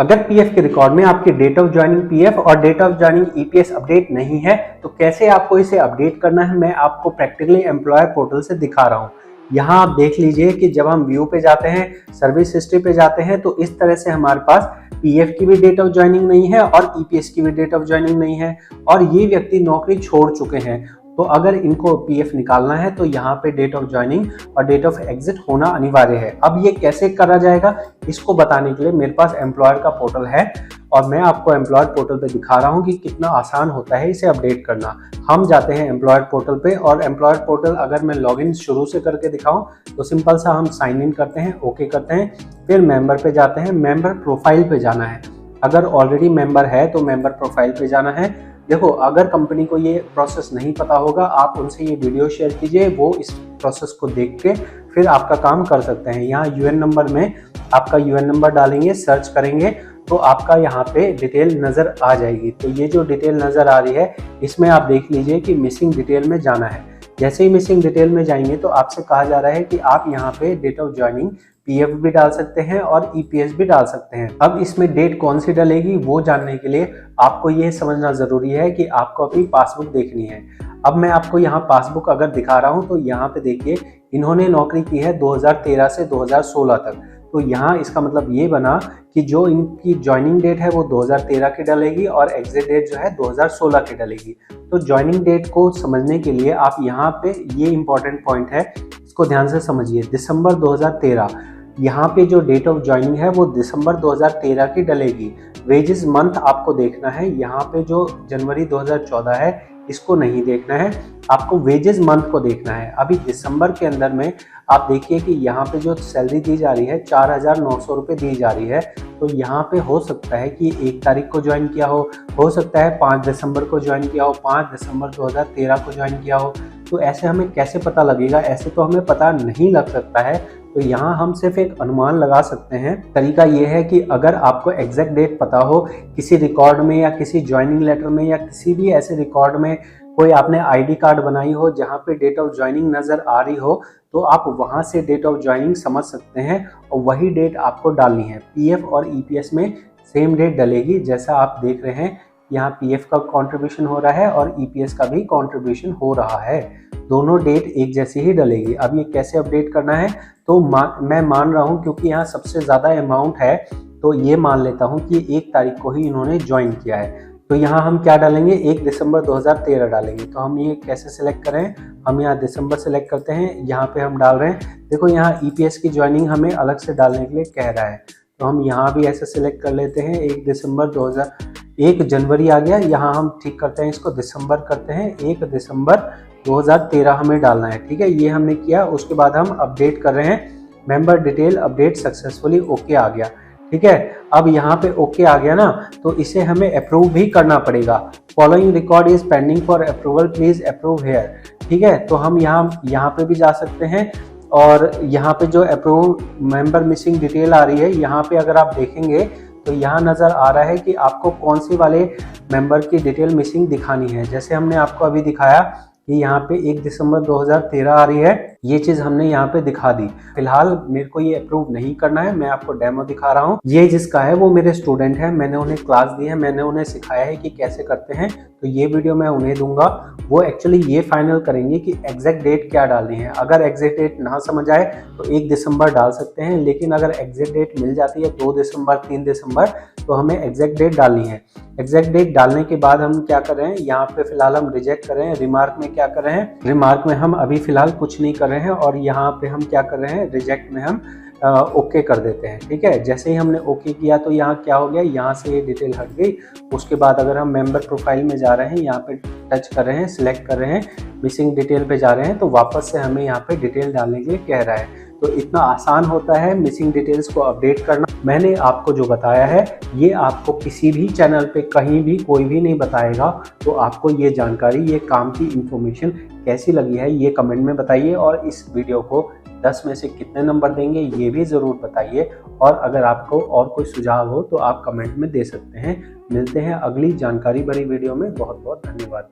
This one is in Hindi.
अगर पीएफ के रिकॉर्ड में आपके डेट ऑफ ज्वाइनिंग पीएफ और date of joining EPS update नहीं है तो कैसे आपको इसे अपडेट करना है, मैं आपको प्रैक्टिकली एम्प्लॉयर पोर्टल से दिखा रहा हूँ। यहाँ आप देख लीजिए कि जब हम व्यू पे जाते हैं, सर्विस हिस्ट्री पे जाते हैं, तो इस तरह से हमारे पास पीएफ की भी डेट ऑफ ज्वाइनिंग नहीं है और ईपीएस की भी डेट ऑफ ज्वाइनिंग नहीं है और ये व्यक्ति नौकरी छोड़ चुके हैं। तो अगर इनको पीएफ निकालना है तो यहाँ पे डेट ऑफ ज्वाइनिंग और डेट ऑफ एग्जिट होना अनिवार्य है। अब ये कैसे करा जाएगा, इसको बताने के लिए मेरे पास एम्प्लॉयर का पोर्टल है और मैं आपको एम्प्लॉयर पोर्टल पे दिखा रहा हूँ कि कितना आसान होता है इसे अपडेट करना। हम जाते हैं एम्प्लॉयर पोर्टल पे और एम्प्लॉयर पोर्टल अगर मैं लॉगिन शुरू से करके दिखाऊं तो सिंपल सा हम साइन इन करते हैं, ओके करते हैं, फिर मेंबर पे जाते हैं, मेंबर प्रोफाइल पे जाना है। अगर ऑलरेडी मेंबर है तो मेंबर प्रोफाइल पे जाना है। देखो, अगर कंपनी को ये प्रोसेस नहीं पता होगा, आप उनसे ये वीडियो शेयर कीजिए, वो इस प्रोसेस को देख के फिर आपका काम कर सकते हैं। यहाँ यूएन नंबर में आपका यूएन नंबर डालेंगे, सर्च करेंगे तो आपका यहाँ पे डिटेल नज़र आ जाएगी। तो ये जो डिटेल नज़र आ रही है इसमें आप देख लीजिए कि मिसिंग डिटेल में जाना है। जैसे ही मिसिंग डिटेल में जाएंगे तो आपसे कहा जा रहा है कि आप यहाँ पे डेट ऑफ ज्वाइनिंग पीएफ भी डाल सकते हैं और ईपीएस भी डाल सकते हैं। अब इसमें डेट कौन सी डलेगी वो जानने के लिए आपको ये समझना जरूरी है कि आपको अपनी पासबुक देखनी है। अब मैं आपको यहाँ पासबुक अगर दिखा रहा हूँ तो यहाँ पे देखिए, इन्होंने नौकरी की है 2013 से 2016 तक। तो यहाँ इसका मतलब ये बना कि जो इनकी ज्वाइनिंग डेट है वो 2013 की डलेगी और एग्जिट डेट जो है 2016 की डलेगी। तो ज्वाइनिंग डेट को समझने के लिए आप यहाँ पे ये इंपॉर्टेंट पॉइंट है, इसको ध्यान से समझिए। दिसंबर 2013 यहाँ पे जो डेट ऑफ ज्वाइनिंग है वो दिसंबर 2013 की डलेगी। वेजेस मंथ आपको देखना है, यहाँ पे जो जनवरी 2014 है इसको नहीं देखना है, आपको वेजेस मंथ को देखना है। अभी दिसंबर के अंदर में आप देखिए कि यहाँ पे जो सैलरी दी जा रही है 4,900 रुपये दी जा रही है। तो यहाँ पे हो सकता है कि 1 तारीख को ज्वाइन किया हो सकता है 5 दिसंबर को ज्वाइन किया हो, 5 दिसंबर 2013 को ज्वाइन किया हो। तो ऐसे हमें कैसे पता लगेगा, ऐसे तो हमें पता नहीं लग सकता है। तो यहाँ हम सिर्फ एक अनुमान लगा सकते हैं। तरीका ये है कि अगर आपको एग्जैक्ट डेट पता हो किसी रिकॉर्ड में या किसी ज्वाइनिंग लेटर में या किसी भी ऐसे रिकॉर्ड में, कोई आपने आईडी कार्ड बनाई हो जहाँ पे डेट ऑफ ज्वाइनिंग नज़र आ रही हो, तो आप वहाँ से डेट ऑफ ज्वाइनिंग समझ सकते हैं और वही डेट आपको डालनी है। पीएफ और ईपीएस में सेम डेट डलेगी। जैसा आप देख रहे हैं यहाँ पीएफ का कंट्रीब्यूशन हो रहा है और ईपीएस का भी कंट्रीब्यूशन हो रहा है, दोनों डेट एक जैसी ही डलेगी। अब ये कैसे अपडेट करना है, तो मैं मान रहा हूँ क्योंकि यहाँ सबसे ज़्यादा अमाउंट है तो ये मान लेता हूँ कि 1 तारीख को ही इन्होंने ज्वाइन किया है। तो यहाँ हम क्या डालेंगे, 1 दिसंबर 2013 डालेंगे। तो हम ये कैसे सिलेक्ट करें, हम यहाँ दिसंबर सिलेक्ट करते हैं, यहाँ पे हम डाल रहे हैं। देखो यहाँ ईपीएस की ज्वाइनिंग हमें अलग से डालने के लिए कह रहा है, तो हम यहाँ भी ऐसे सिलेक्ट कर लेते हैं। 1 जनवरी आ गया, यहाँ हम ठीक करते हैं, इसको दिसंबर करते हैं। 1 दिसंबर 2013 हमें डालना है, ठीक है। ये हमने किया। उसके बाद हम अपडेट कर रहे हैं, member detail update successfully, okay आ गया, ठीक है। अब यहाँ पे ओके आ गया ना, तो इसे हमें अप्रूव भी करना पड़ेगा। Following record is pending for approval, please approve here, ठीक है। तो हम यहाँ पे भी जा सकते हैं और यहाँ पे जो अप्रूव मेंबर मिसिंग डिटेल आ रही है, यहाँ पे अगर आप देखेंगे तो यहाँ नज़र आ रहा है कि आपको कौन सी वाले मेंबर की डिटेल मिसिंग दिखानी है। जैसे हमने आपको अभी दिखाया कि यहाँ पे 1 दिसंबर 2013 आ रही है, ये चीज हमने यहाँ पे दिखा दी। फिलहाल मेरे को ये अप्रूव नहीं करना है, मैं आपको डेमो दिखा रहा हूँ। ये जिसका है वो मेरे स्टूडेंट है, मैंने उन्हें क्लास दी है, मैंने उन्हें सिखाया है कि कैसे करते हैं, तो ये वीडियो मैं उन्हें दूंगा। वो एक्चुअली ये फाइनल करेंगे कि एग्जैक्ट डेट क्या डालनी है। अगर एग्जैक्ट डेट ना समझ आए तो 1 दिसंबर डाल सकते हैं, लेकिन अगर एग्जैक्ट डेट मिल जाती है 2 दिसंबर 3 दिसंबर, तो हमें एग्जैक्ट डेट डालनी है। एग्जैक्ट डेट डालने के बाद हम क्या कर रहे हैं, यहाँ पे फिलहाल हम रिजेक्ट कर रहे हैं। रिमार्क में क्या कर रहे हैं, रिमार्क में हम अभी फिलहाल कुछ नहीं कर रहे हैं और यहाँ पे हम क्या कर रहे हैं, रिजेक्ट में हम ओके कर देते हैं, ठीक है। जैसे ही हमने ओके किया तो यहाँ क्या हो गया, यहाँ से ये डिटेल हट गई। उसके बाद अगर हम मेंबर प्रोफाइल में जा रहे हैं, यहाँ पे टच कर रहे हैं, सिलेक्ट कर रहे हैं, मिसिंग डिटेल पे जा रहे हैं, तो वापस से हमें यहाँ पे डिटेल डालने के लिए कह रहा है। तो इतना आसान होता है मिसिंग डिटेल्स को अपडेट करना। मैंने आपको जो बताया है ये आपको किसी भी चैनल पे कहीं भी कोई भी नहीं बताएगा। तो आपको ये जानकारी, ये काम की इंफॉर्मेशन कैसी लगी है ये कमेंट में बताइए और इस वीडियो को 10 में से कितने नंबर देंगे ये भी ज़रूर बताइए। और अगर आपको और कोई सुझाव हो तो आप कमेंट में दे सकते हैं। मिलते हैं अगली जानकारी भरी वीडियो में। बहुत बहुत धन्यवाद।